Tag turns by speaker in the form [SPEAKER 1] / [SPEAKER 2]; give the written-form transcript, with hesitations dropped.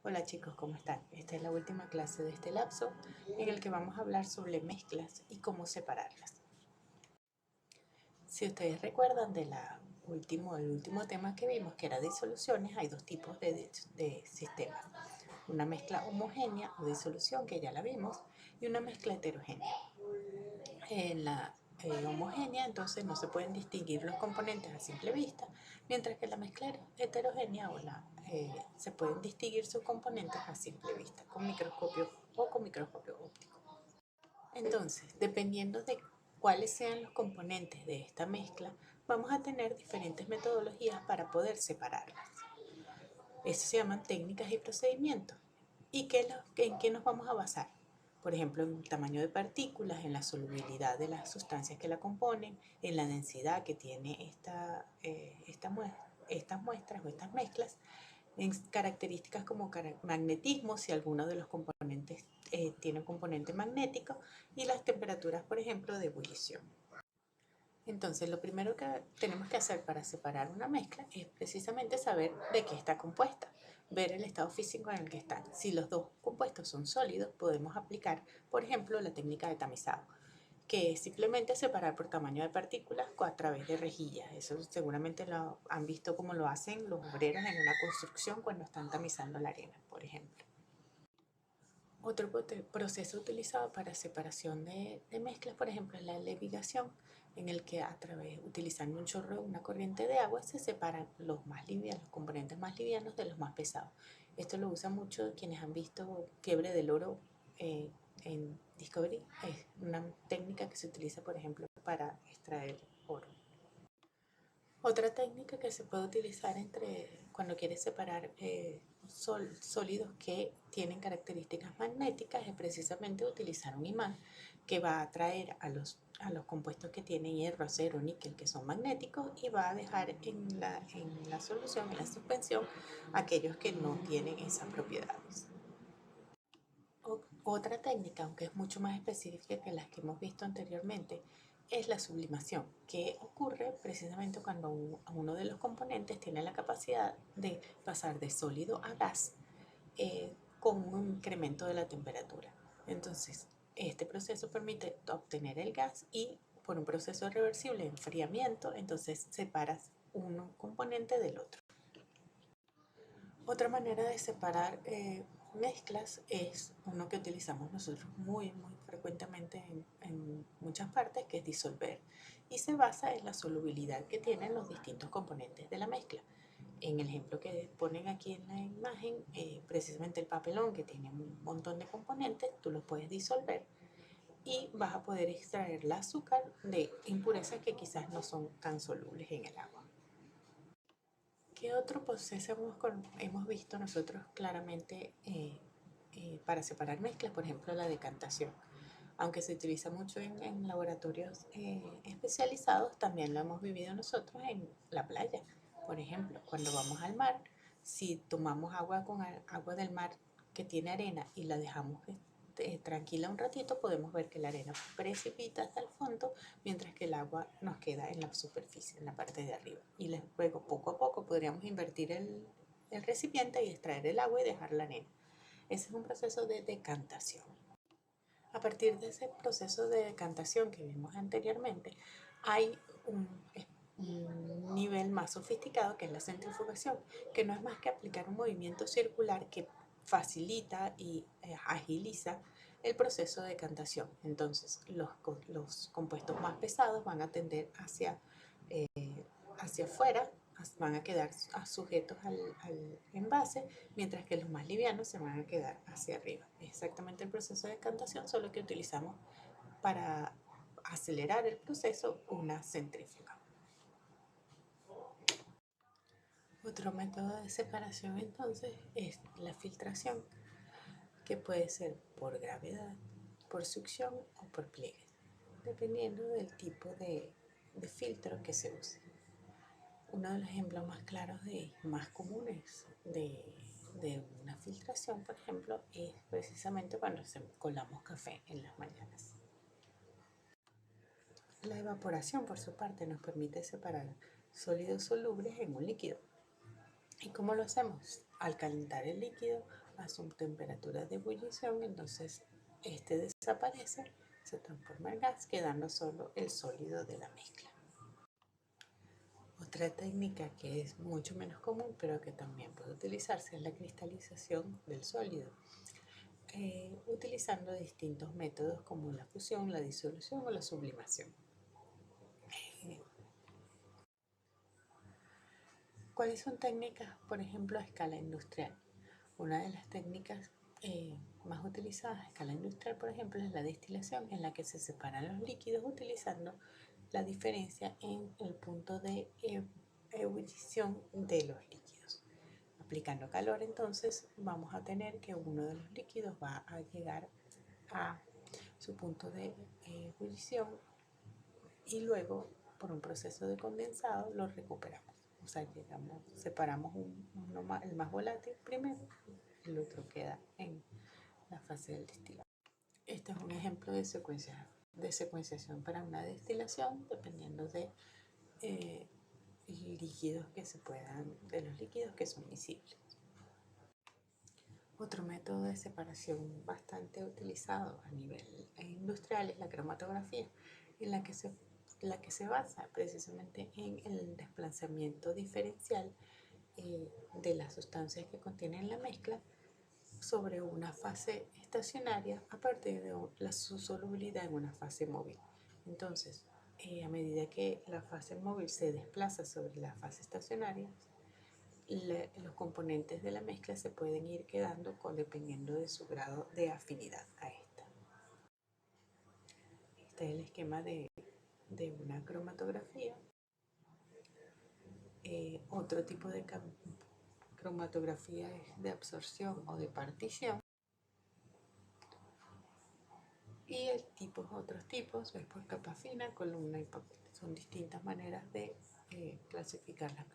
[SPEAKER 1] Hola chicos, ¿cómo están? Esta es la última clase de este lapso en el que vamos a hablar sobre mezclas y cómo separarlas. Si ustedes recuerdan el último tema que vimos, que era disoluciones, hay dos tipos de sistemas. Una mezcla homogénea o disolución, que ya la vimos, y una mezcla heterogénea. En la homogénea, entonces no se pueden distinguir los componentes a simple vista, mientras que la mezcla heterogénea se pueden distinguir sus componentes a simple vista, con microscopio o con microscopio óptico. Entonces, dependiendo de cuáles sean los componentes de esta mezcla, vamos a tener diferentes metodologías para poder separarlas. Esto se llaman técnicas y procedimientos. ¿Y en qué nos vamos a basar? Por ejemplo, en el tamaño de partículas, en la solubilidad de las sustancias que la componen, en la densidad que tiene estas muestras o estas mezclas, en características como magnetismo, si alguno de los componentes tiene un componente magnético, y las temperaturas, por ejemplo, de ebullición. Entonces, lo primero que tenemos que hacer para separar una mezcla es precisamente saber de qué está compuesta, ver el estado físico en el que están. Si los dos compuestos son sólidos, podemos aplicar, por ejemplo, la técnica de tamizado, que es simplemente separar por tamaño de partículas a través de rejillas. Eso seguramente lo han visto como lo hacen los obreros en una construcción cuando están tamizando la arena, por ejemplo. Otro proceso utilizado para separación de mezclas, por ejemplo, es la levigación, en el que utilizando un chorro, una corriente de agua, se separan los más livianos, los componentes más livianos de los más pesados. Esto lo usan mucho quienes han visto Fiebre del Oro eh, en Discovery. Es una técnica que se utiliza, por ejemplo, para extraer oro. Otra técnica que se puede utilizar cuando quieres separar sólidos que tienen características magnéticas es precisamente utilizar un imán que va a atraer a los compuestos que tienen hierro, acero, níquel, que son magnéticos, y va a dejar en la solución, en la suspensión, aquellos que no tienen esas propiedades. Otra técnica, aunque es mucho más específica que las que hemos visto anteriormente, es la sublimación, que ocurre precisamente cuando uno de los componentes tiene la capacidad de pasar de sólido a gas con un incremento de la temperatura. Entonces, este proceso permite obtener el gas y por un proceso reversible de enfriamiento, entonces separas un componente del otro. Otra manera de separar mezclas es uno que utilizamos nosotros muy frecuentemente en muchas partes, que es disolver, y se basa en la solubilidad que tienen los distintos componentes de la mezcla. En el ejemplo que ponen aquí en la imagen, precisamente el papelón, que tiene un montón de componentes, tú los puedes disolver y vas a poder extraer el azúcar de impurezas que quizás no son tan solubles en el agua. ¿Qué otro proceso hemos visto nosotros claramente para separar mezclas? Por ejemplo, la decantación. Aunque se utiliza mucho en laboratorios especializados, también lo hemos vivido nosotros en la playa. Por ejemplo, cuando vamos al mar, si tomamos agua con agua del mar que tiene arena y la dejamos tranquila un ratito, podemos ver que la arena precipita hasta el fondo, mientras que el agua nos queda en la superficie, en la parte de arriba. Y luego, poco a poco, podríamos invertir el recipiente y extraer el agua y dejar la arena. Ese es un proceso de decantación. A partir de ese proceso de decantación que vimos anteriormente, hay un nivel más sofisticado, que es la centrifugación, que no es más que aplicar un movimiento circular que facilita y agiliza el proceso de decantación. Entonces, los compuestos más pesados van a tender eh, hacia afuera, van a quedar sujetos al envase, mientras que los más livianos se van a quedar hacia arriba. Es exactamente el proceso de decantación, solo que utilizamos para acelerar el proceso una centrífuga. Otro método de separación entonces es la filtración, que puede ser por gravedad, por succión o por pliegue, dependiendo del tipo de filtro que se use. Uno de los ejemplos más claros y más comunes de una filtración, por ejemplo, es precisamente cuando colamos café en las mañanas. La evaporación, por su parte, nos permite separar sólidos solubles en un líquido. ¿Y cómo lo hacemos? Al calentar el líquido a su temperatura de ebullición, entonces este desaparece, se transforma en gas, quedando solo el sólido de la mezcla. Otra técnica que es mucho menos común, pero que también puede utilizarse, es la cristalización del sólido, utilizando distintos métodos como la fusión, la disolución o la sublimación. ¿Cuáles son técnicas, por ejemplo, a escala industrial? Una de las técnicas más utilizadas a escala industrial, por ejemplo, es la destilación, en la que se separan los líquidos utilizando la diferencia en el punto de ebullición de los líquidos. Aplicando calor, entonces, vamos a tener que uno de los líquidos va a llegar a su punto de ebullición y luego, por un proceso de condensado, lo recuperamos. O sea, separamos el más volátil primero, el otro queda en la fase del destilado. Este es un ejemplo de secuenciación para una destilación, dependiendo de de los líquidos que son miscibles. Otro método de separación bastante utilizado a nivel industrial es la cromatografía, en la que se basa precisamente en el desplazamiento diferencial de las sustancias que contienen la mezcla sobre una fase estacionaria a partir de su solubilidad en una fase móvil. Entonces, a medida que la fase móvil se desplaza sobre la fase estacionaria, los componentes de la mezcla se pueden ir quedando dependiendo de su grado de afinidad a esta. Este es el esquema de una cromatografía. Otro tipo de cromatografía es de absorción o de partición. Y otros tipos es por capa fina, columna y papel. Son distintas maneras de clasificar las